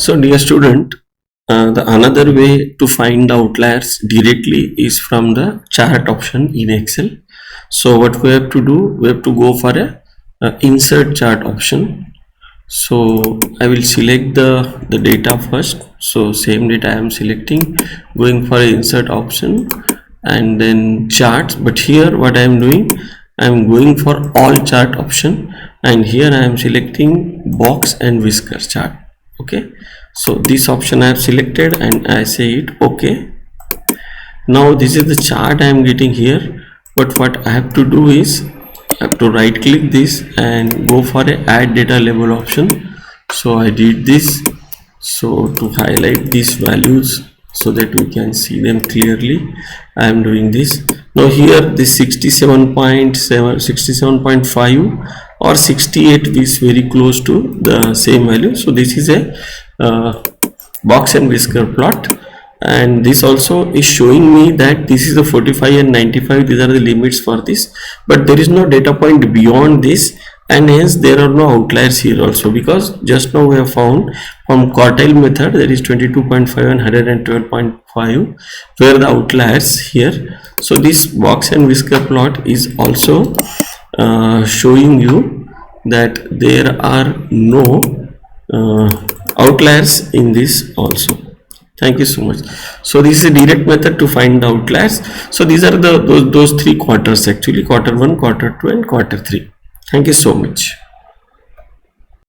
So dear student, the another way to find the outliers directly is from the chart option in Excel. So what we have to do, we have to go for a insert chart option. So I will select the data first. So same data I am selecting, going for insert option and then charts. But here what I am doing, I am going for all chart option, and here I am selecting box and whisker chart. Okay, so this option I have selected and I say it okay. Now this is the chart I am getting here, but what I have to do is I have to right click this and go for a add data label option. So I did this, so to highlight these values so that we can see them clearly, I am doing this. Now here this 67.7, 67.5 or 68 is very close to the same value. So this is a box and whisker plot, and this also is showing me that this is the 45 and 95, these are the limits for this, but there is no data point beyond this, and hence there are no outliers here also, because just now we have found from quartile method there is 22.5 and 112.5 where the outliers here. So this box and whisker plot is also showing you that there are no outliers in this also. Thank you so much. So this is a direct method to find the outliers. So these are those three quarters actually, quarter 1, quarter 2 and quarter 3. Thank you so much.